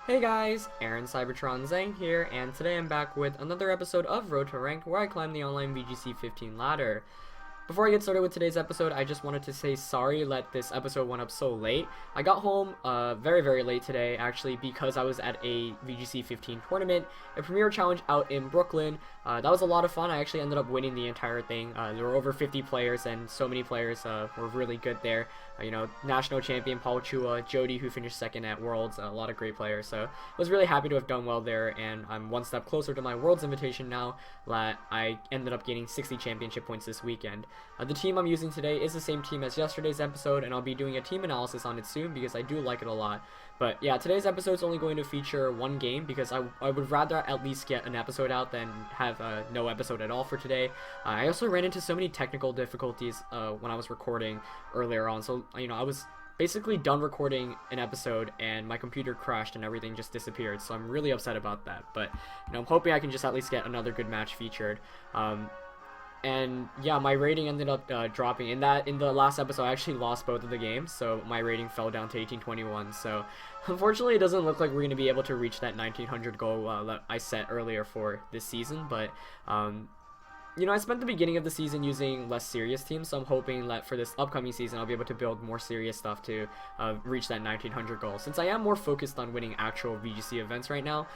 Hey guys, Aaron Cybertron Zhang here, and today I'm back with another episode of Road to Rank where I climb the online VGC 15 ladder. Before I get started with today's episode, I just wanted to say sorry that this episode went up so late. I got home very late today, actually, because I was at a VGC 15 tournament, a Premier Challenge out in Brooklyn. That was a lot of fun. I actually ended up winning the entire thing. There were over 50 players, and so many players were really good there. National champion Paul Chua, Jody, who finished second at Worlds, a lot of great players. So I was really happy to have done well there, and I'm one step closer to my Worlds invitation now that I ended up gaining 60 championship points this weekend. The team I'm using today is the same team as yesterday's episode, and I'll be doing a team analysis on it soon because I do like it a lot. But yeah, today's episode is only going to feature one game because I would rather at least get an episode out than have no episode at all for today. I also ran into so many technical difficulties when I was recording earlier on, so I was basically done recording an episode and my computer crashed and everything just disappeared, so I'm really upset about that. But I'm hoping I can just at least get another good match featured. And yeah, my rating ended up dropping. In the last episode, I actually lost both of the games, so my rating fell down to 1821. So unfortunately, it doesn't look like we're going to be able to reach that 1900 goal that I set earlier for this season. But I spent the beginning of the season using less serious teams, so I'm hoping that for this upcoming season I'll be able to build more serious stuff to reach that 1900 goal, since I am more focused on winning actual VGC events right now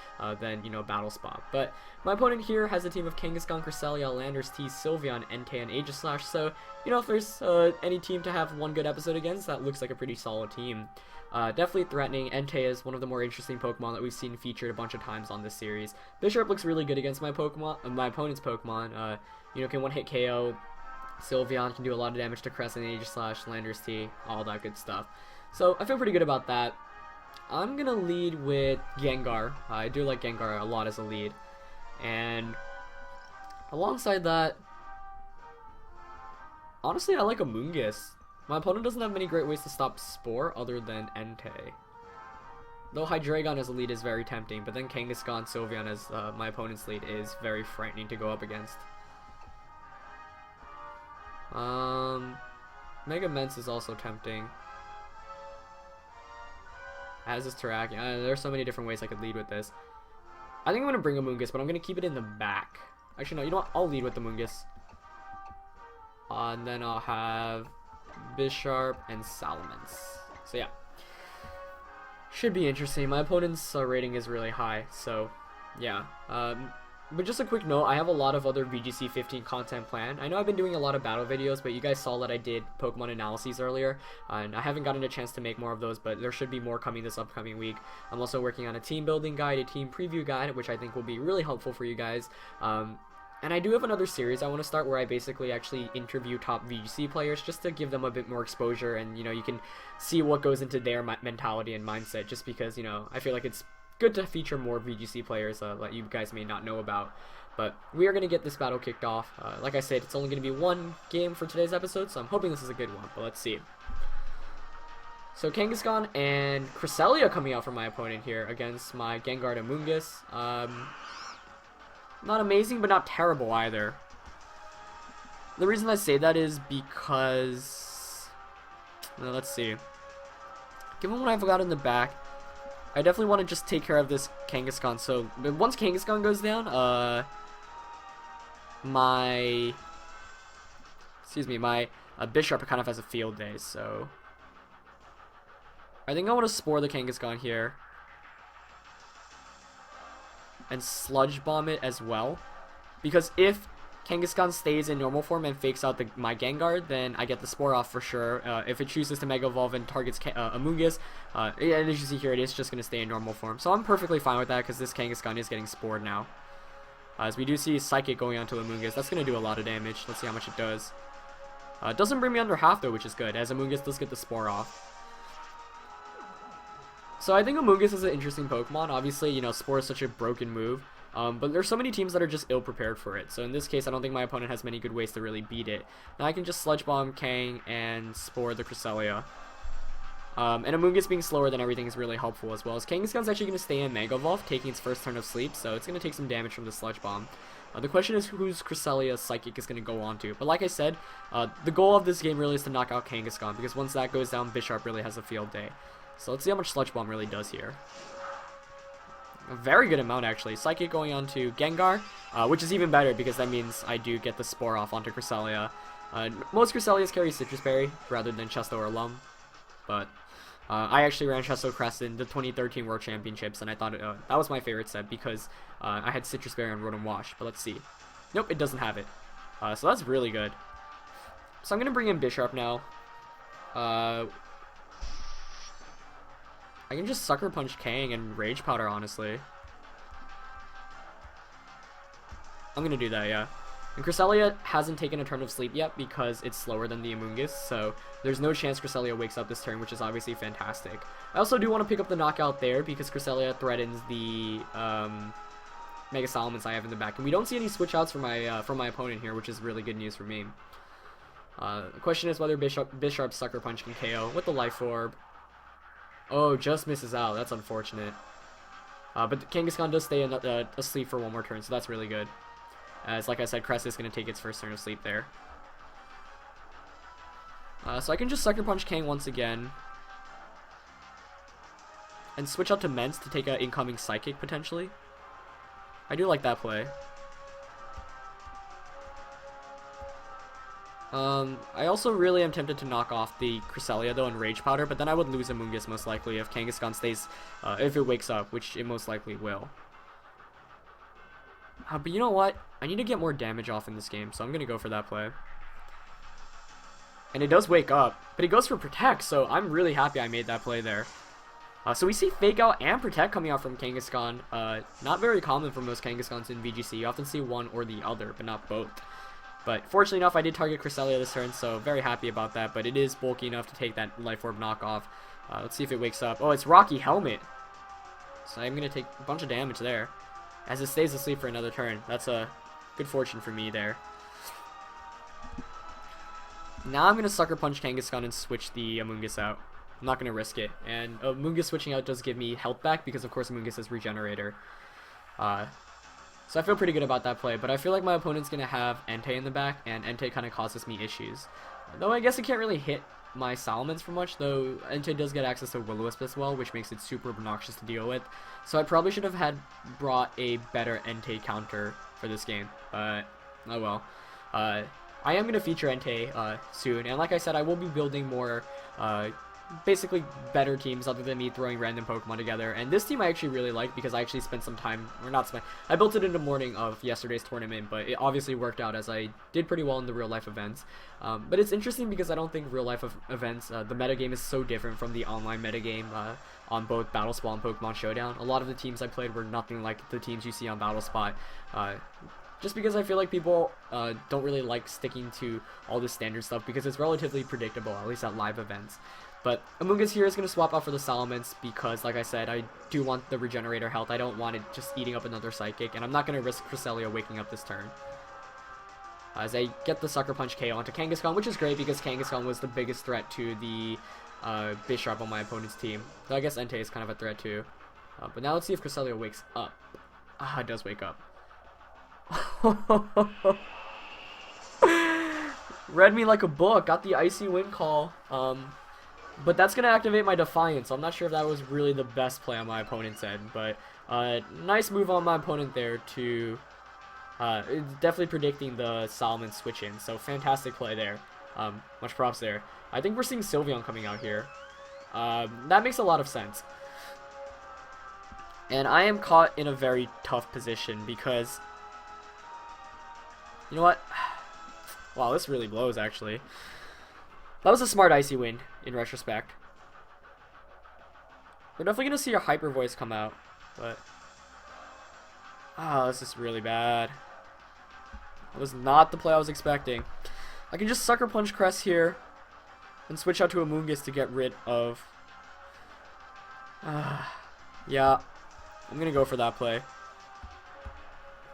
than Battle Spot. But my opponent here has a team of Kangaskhan, Cresselia, Landers, T, Sylveon, Entei, and Aegislash, so if there's any team to have one good episode against, that looks like a pretty solid team. Definitely threatening. Entei is one of the more interesting Pokemon that we've seen featured a bunch of times on this series. Bisharp looks really good against my opponent's Pokemon. Can one-hit KO. Sylveon can do a lot of damage to Cress and Aegislash, Landers T, all that good stuff. So I feel pretty good about that. I'm gonna lead with Gengar. I do like Gengar a lot as a lead. And alongside that, honestly, I like Amoonguss. My opponent doesn't have many great ways to stop Spore other than Entei. Though Hydreigon as a lead is very tempting, but then Kangaskhan, Sylveon as my opponent's lead is very frightening to go up against. Mega Mence is also tempting. As is Terrakion. There's so many different ways I could lead with this. I think I'm going to bring a Amoonguss, but I'm going to keep it in the back. Actually, no, you know what? I'll lead with the Amoonguss. And then I'll have Bisharp and Salamence. So yeah, should be interesting. My opponent's rating is really high, so yeah. But just a quick note, I have a lot of other VGC 15 content planned. I know I've been doing a lot of battle videos, but you guys saw that I did Pokemon analyses earlier, and I haven't gotten a chance to make more of those, but there should be more coming this upcoming week. I'm also working on a team building guide, a team preview guide, which I think will be really helpful for you guys. And I do have another series I want to start where I basically actually interview top VGC players just to give them a bit more exposure, and you can see what goes into their mentality and mindset, just because I feel like it's good to feature more VGC players that you guys may not know about. But we are going to get this battle kicked off. Like I said, it's only going to be one game for today's episode, so I'm hoping this is a good one, but let's see. So Kangaskhan and Cresselia coming out for my opponent here against my Gengar and Amoonguss. Not amazing, but not terrible either. The reason I say that is because... let's see. Given what I've got in the back, I definitely want to just take care of this Kangaskhan. So once Kangaskhan goes down, my Bisharp kind of has a field day. So I think I want to Spore the Kangaskhan here and Sludge Bomb it as well, because if Kangaskhan stays in normal form and fakes out my Gengar, then I get the Spore off for sure. If it chooses to Mega Evolve and targets Amoonguss, and as you see here, it is just going to stay in normal form. So I'm perfectly fine with that because this Kangaskhan is getting Spored now. As we do see Psychic going onto Amoonguss, that's going to do a lot of damage. Let's see how much it does. It doesn't bring me under half though, which is good, as Amoonguss does get the Spore off. So I think Amoonguss is an interesting Pokemon. Obviously, Spore is such a broken move. But there's so many teams that are just ill-prepared for it. So in this case, I don't think my opponent has many good ways to really beat it. Now I can just Sludge Bomb Kang and Spore the Cresselia. And Amoonguss being slower than everything is really helpful, as well as Kangaskhan's actually going to stay in Mega Evolve, taking its first turn of sleep, so it's going to take some damage from the Sludge Bomb. The question is whose Cresselia's Psychic is going to go on to. But like I said, the goal of this game really is to knock out Kangaskhan, because once that goes down, Bisharp really has a field day. So let's see how much Sludge Bomb really does here. A very good amount, actually. Psychic going on to Gengar, which is even better because that means I do get the Spore off onto Cresselia. Most Cresselias carry Citrus Berry rather than Chesto or Lum, but I actually ran Chesto Crest in the 2013 World Championships, and I thought that was my favorite set because I had Citrus Berry on Rotom Wash, but let's see. Nope, it doesn't have it. So that's really good. So I'm going to bring in Bisharp now. I can just Sucker Punch Kang and Rage Powder, honestly. I'm going to do that, yeah. And Cresselia hasn't taken a turn of sleep yet because it's slower than the Amoonguss, so there's no chance Cresselia wakes up this turn, which is obviously fantastic. I also do want to pick up the knockout there because Cresselia threatens the Mega Salamence I have in the back. And we don't see any switch outs from my opponent here, which is really good news for me. The question is whether Bisharp's Sucker Punch can KO with the Life Orb. Oh, just misses out. That's unfortunate. But Kangaskhan does stay asleep for one more turn, so that's really good. As, like I said, Crest is going to take its first turn of sleep there. So I can just Sucker Punch Kang once again. And switch out to Mence to take an incoming Psychic, potentially. I do like that play. I also really am tempted to knock off the Cresselia though and Rage Powder, but then I would lose Amoonguss most likely if Kangaskhan stays, if it wakes up, which it most likely will. But you know what? I need to get more damage off in this game, so I'm going to go for that play. And it does wake up, but it goes for Protect, so I'm really happy I made that play there. So we see Fake Out and Protect coming out from Kangaskhan. Not very common for most Kangaskhan's in VGC. You often see one or the other, but not both. But fortunately enough, I did target Cresselia this turn, so very happy about that. But it is bulky enough to take that Life Orb knockoff. Let's see if it wakes up. Oh, it's Rocky Helmet. So I'm going to take a bunch of damage there. As it stays asleep for another turn. That's a good fortune for me there. Now I'm going to Sucker Punch Kangaskhan and switch the Amoonguss out. I'm not going to risk it. And Amoonguss switching out does give me health back because, of course, Amoonguss is Regenerator. So I feel pretty good about that play, but I feel like my opponent's going to have Entei in the back, and Entei kind of causes me issues. Though I guess it can't really hit my Salamence for much, though Entei does get access to Will-O-Wisp as well, which makes it super obnoxious to deal with. So I probably should have brought a better Entei counter for this game, but oh well. I am going to feature Entei soon, and like I said, I will be building more basically better teams other than me throwing random Pokemon together. And this team I actually really like because I actually spent some time, or not spent, I built it in the morning of yesterday's tournament, but it obviously worked out as I did pretty well in the real life events. But it's interesting because I don't think real life events, the metagame is so different from the online metagame on both Battlespot and Pokemon Showdown. A lot of the teams I played were nothing like the teams you see on Battlespot. Just because I feel like people don't really like sticking to all the standard stuff because it's relatively predictable, at least at live events. But Amoonguss here is going to swap out for the Salamence because, like I said, I do want the Regenerator health. I don't want it just eating up another Psychic, and I'm not going to risk Cresselia waking up this turn. As I get the Sucker Punch KO onto Kangaskhan, which is great because Kangaskhan was the biggest threat to the Bisharp on my opponent's team. Though I guess Entei is kind of a threat too. But now let's see if Cresselia wakes up. It does wake up. Read me like a book. Got the Icy Wind Call. But that's going to activate my Defiance, so I'm not sure if that was really the best play on my opponent's end. But nice move on my opponent there to definitely predicting the Salamence switch in. So fantastic play there. Much props there. I think we're seeing Sylveon coming out here. That makes a lot of sense. And I am caught in a very tough position because, you know what? Wow, this really blows actually. That was a smart Icy Wind, in retrospect. We're definitely going to see a Hyper Voice come out, but this is really bad. That was not the play I was expecting. I can just Sucker Punch Crest here and switch out to Amoonguss to get rid of... yeah, I'm going to go for that play.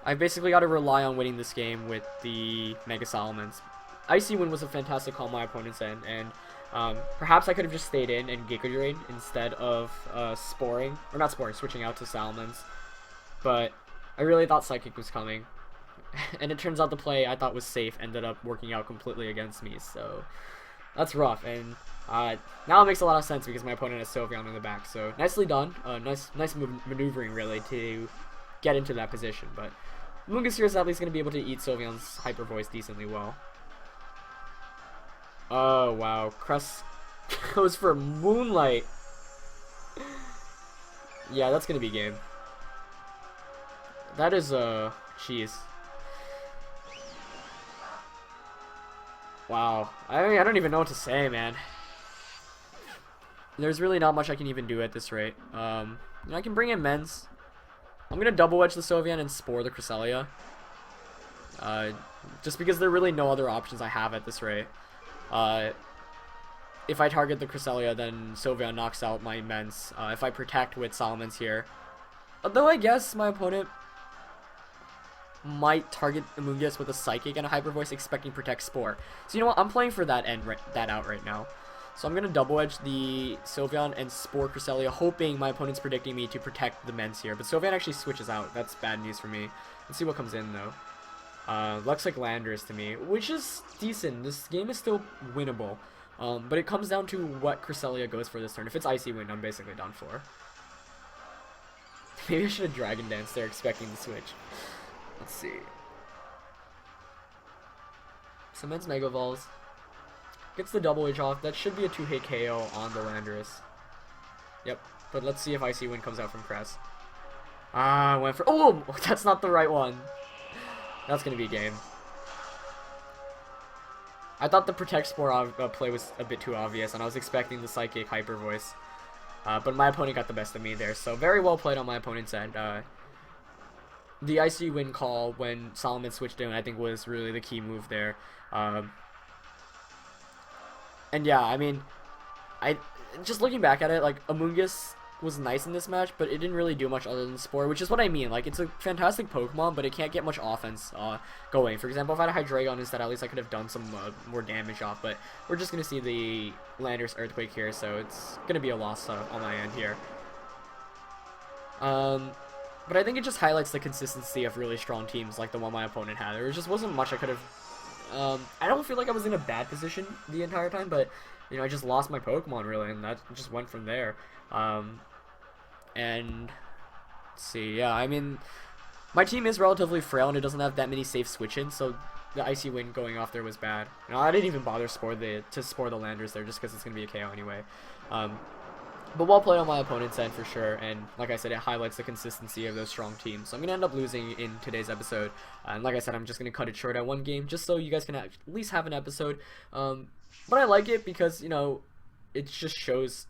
I basically got to rely on winning this game with the Mega Salamence. Icy Wind was a fantastic call on my opponent's end, and perhaps I could have just stayed in and Giga Drain instead of Sporing, or not Sporing, switching out to Salamence. But I really thought Psychic was coming, and it turns out the play I thought was safe ended up working out completely against me, so that's rough. And Now it makes a lot of sense because my opponent has Sylveon in the back. So nicely done. Nice maneuvering really to get into that position. But Mungus here is at least going to be able to eat Sylveon's Hyper Voice decently well. Oh wow, Cress goes for Moonlight. Yeah, that's going to be game. That is jeez. Wow. I mean, I don't even know what to say, man. There's really not much I can even do at this rate. I can bring in Men's. I'm gonna double edge the Sylveon and Spore the Cresselia. Just because there are really no other options I have at this rate. If I target the Cresselia, then Sylveon knocks out my Men's. If I protect with Solomon's here. Although I guess my opponent might target Amoonguss with a Psychic and a Hyper Voice, expecting Protect Spore. So you know what? I'm playing for that out right now. So I'm going to double edge the Sylveon and Spore Cresselia, hoping my opponent's predicting me to protect the Men's here. But Sylveon actually switches out. That's bad news for me. Let's see what comes in, though. Looks like Landorus to me, which is decent. This game is still winnable. But it comes down to what Cresselia goes for this turn. If it's Icy Wind, I'm basically done for. Maybe I should have Dragon Dance there, expecting the switch. Let's see. Cements Mega Evolves. Gets the double edge off. That should be a 2-hit KO on the Landorus. Yep. But let's see if Icy Wind comes out from Cress. I went for... Oh! That's not the right one. That's going to be a game. I thought the Protect Spore play was a bit too obvious, and I was expecting the Psychic Hyper Voice. But my opponent got the best of me there. So very well played on my opponent's end. The Icy Wind call when Solomon switched in, I think, was really the key move there. And yeah, I mean, just looking back at it, like, Amoonguss was nice in this match, but it didn't really do much other than Spore, which is what I mean. Like, it's a fantastic Pokemon, but it can't get much offense going. For example, if I had a Hydreigon instead, at least I could have done some more damage off, but we're just going to see the Landorus Earthquake here, so it's going to be a loss on my end here. But I think it just highlights the consistency of really strong teams like the one my opponent had. There just wasn't much I could have... I don't feel like I was in a bad position the entire time, but, you know, I just lost my Pokemon, really, and that just went from there. And, let's see, yeah, I mean, my team is relatively frail, and it doesn't have that many safe switch-ins, so the Icy Wind going off there was bad. You know, I didn't even bother to spore the Landorus there, just because it's going to be a KO anyway. But well played on my opponent's end for sure, and like I said, it highlights the consistency of those strong teams. So I'm going to end up losing in today's episode, and like I said, I'm just going to cut it short at one game, just so you guys can at least have an episode. But I like it because, you know, it just shows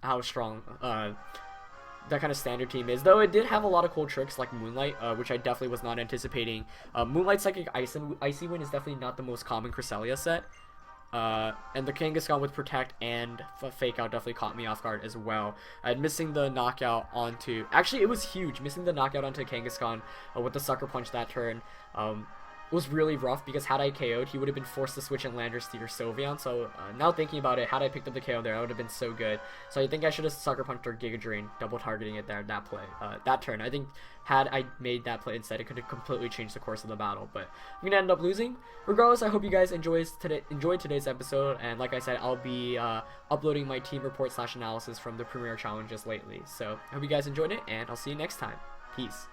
how strong that kind of standard team is, though it did have a lot of cool tricks like Moonlight, which I definitely was not anticipating. Moonlight Psychic Icy Wind is definitely not the most common Cresselia set. And the Kangaskhan with Protect and Fake Out definitely caught me off guard as well. And missing the knockout onto... Actually, it was huge. Missing the knockout onto Kangaskhan with the Sucker Punch that turn was really rough, because had I KO'd, he would have been forced to switch in Landorus to your Sylveon. So now thinking about it, had I picked up the KO there, that would have been so good. So I think I should have Sucker Punched or Giga Drain, double targeting it there, that play, that turn. I think had I made that play instead, it could have completely changed the course of the battle. But I'm going to end up losing. Regardless, I hope you guys enjoyed today's episode. And like I said, I'll be uploading my team report / analysis from the Premier Challenges lately. So I hope you guys enjoyed it, and I'll see you next time. Peace.